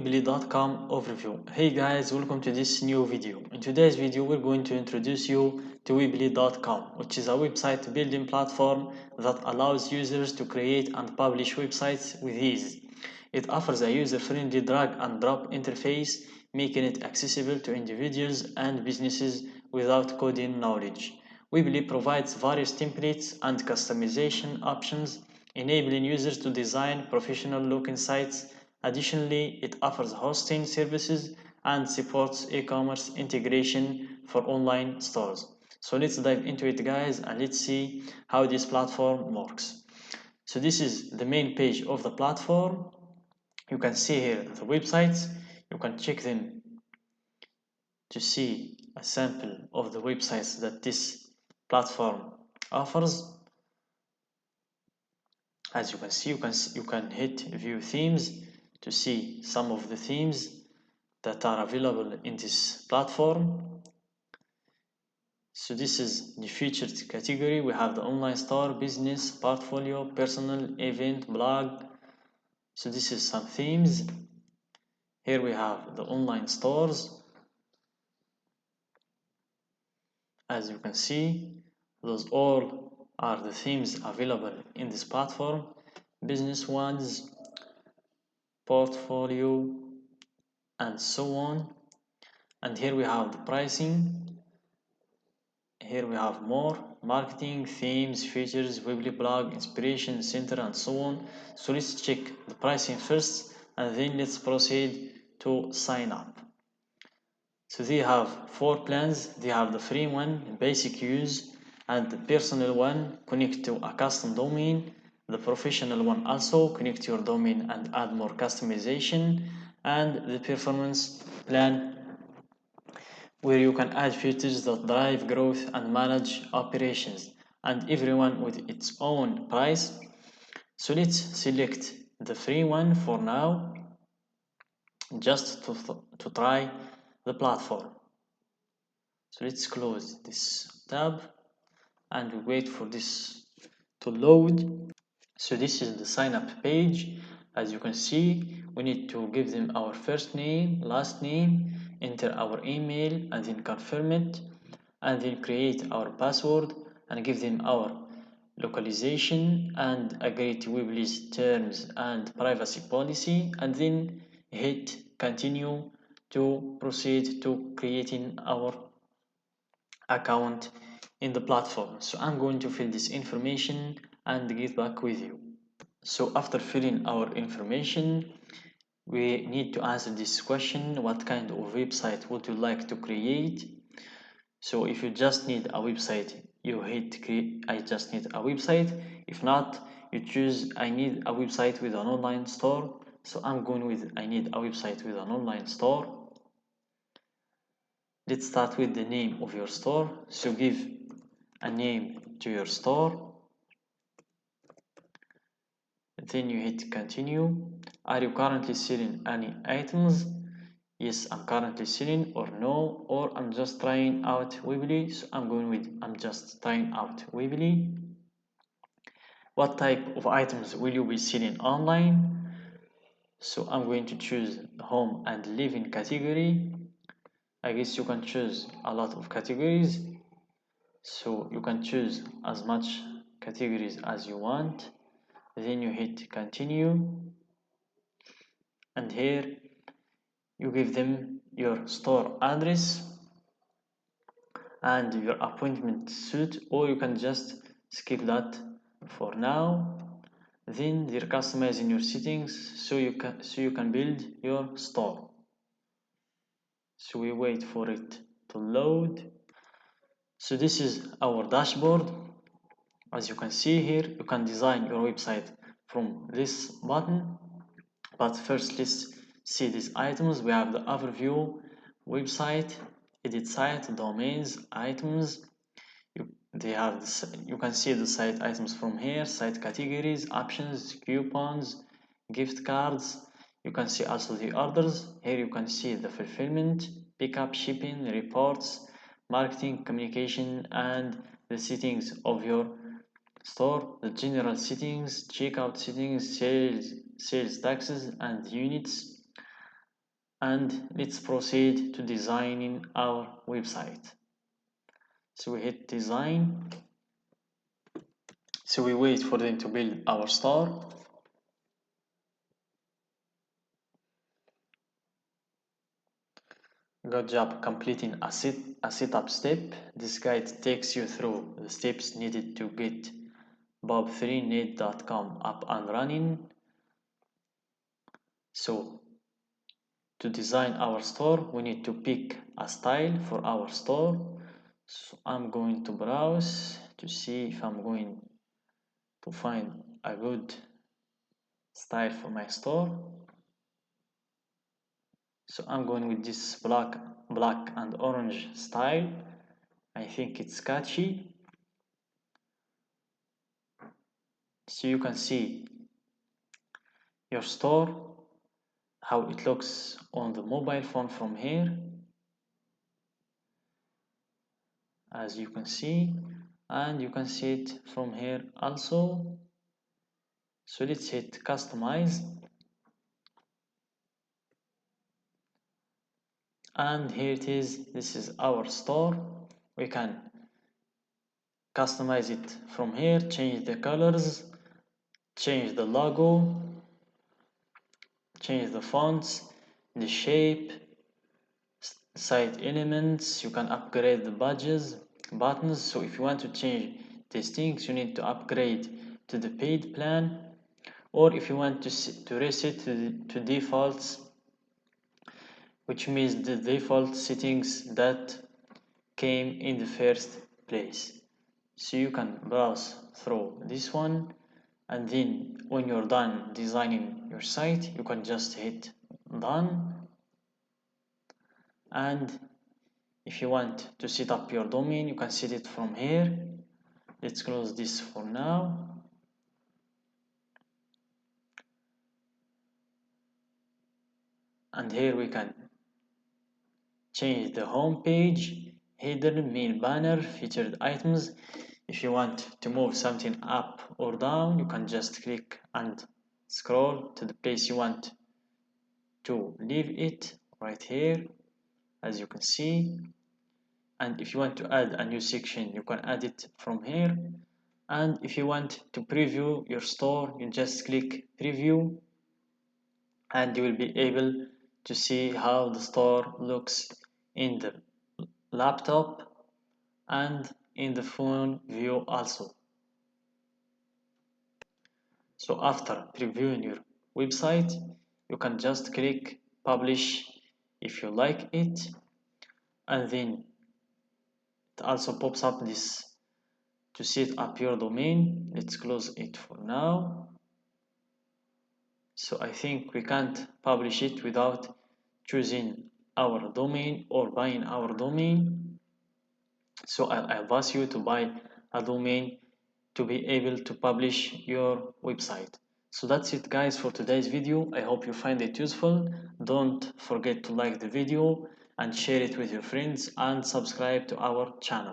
Weebly.com overview. Hey guys, welcome to this new video. In today's video, we're going to introduce you to Weebly.com, which is a website building platform that allows users to create and publish websites with ease. It offers a user-friendly drag and drop interface, making it accessible to individuals and businesses without coding knowledge. Weebly provides various templates and customization options, enabling users to design professional-looking sites. Additionally, it offers hosting services and supports e-commerce integration for online stores. So let's dive into it, guys, and let's see how this platform works. So this is the main page of the platform. You can see here the websites. You can check them to see a sample of the websites that this platform offers. As you can see, you can hit view themes to see some of the themes that are available in this platform. So this is the featured category. We have the online store, business, portfolio, personal, event, blog. So this is some themes. Here we have the online stores. As you can see, those all are the themes available in this platform. Business ones, portfolio, and so on. And here we have the pricing. Here we have more marketing, themes, features, Weebly blog, inspiration center, and so on. So let's check the pricing first, and then let's proceed to sign up. So they have 4 plans. They have the free one, basic use, and the personal one, connect to a custom domain. The professional one also, connect your domain and add more customization. And the performance plan, where you can add features that drive growth and manage operations, and everyone with its own price. So let's select the free one for now, just to try the platform. So let's close this tab and we wait for this to load. So this is the sign up page. As you can see, we need to give them our first name, last name, enter our email, and then confirm it, and then create our password and give them our localization and agree to Weebly's terms and privacy policy, and then hit continue to proceed to creating our account in the platform. So I'm going to fill this information and get back with you. So after filling our information, we need to answer this question: what kind of website would you like to create? So if you just need a website, you hit create. I just need a website. If not, you choose I need a website with an online store. So I'm going with I need a website with an online store. Let's start with the name of your store. So give a name to your store. Then you hit continue. Are you currently selling any items? Yes, I'm currently selling, or no, or I'm just trying out Weebly. So I'm going with I'm just trying out Weebly. What type of items will you be selling online? So I'm going to choose home and living category. I guess you can choose a lot of categories, so you can choose as much categories as you want. Then you hit continue, and here you give them your store address and your appointment suit, or you can just skip that for now. Then they're customizing your settings so you can build your store. So we wait for it to load. So this is our dashboard. As you can see here, you can design your website from this button. But first, let's see these items. We have the overview, website, edit site, domains, items. You can see the site items from here, site categories, options, coupons, gift cards. You can see also the orders. Here you can see the fulfillment, pickup, shipping, reports, marketing, communication, and the settings of your store, the general settings, checkout settings, sales taxes and units. and let's proceed to designing our website. So we hit design. So we wait for them to build our store. Good job completing a setup step. This guide takes you through the steps needed to get bob3net.com up and running. So to design our store, we need to pick a style for our store. So I'm going to browse to see if I'm going to find a good style for my store. So I'm going with this black and orange style. I think it's catchy. So you can see your store, how it looks on the mobile phone from here, as you can see, and you can see it from here also. So let's hit customize, and here it is. This is our store. We can customize it from here, change the colors, change the logo, change the fonts, the shape, site elements. You can upgrade the buttons. So if you want to change these things, you need to upgrade to the paid plan, or if you want to reset to defaults, which means the default settings that came in the first place. So you can browse through this one, and then when you're done designing your site, you can just hit done. And if you want to set up your domain, you can set it from here. Let's close this for now. And here we can change the home page, header, main banner, featured items. If you want to move something up or down, you can just click and scroll to the place you want to leave it, right here, as you can see. And if you want to add a new section, you can add it from here. And if you want to preview your store, you just click preview, and you will be able to see how the store looks in the laptop and in the phone view also. So after previewing your website, you can just click publish if you like it, and then it also pops up this to set up your domain. Let's close it for now. So I think we can't publish it without choosing our domain or buying our domain. So I advise you to buy a domain to be able to publish your website. So that's it guys for today's video. I hope you find it useful. Don't forget to like the video and share it with your friends and subscribe to our channel.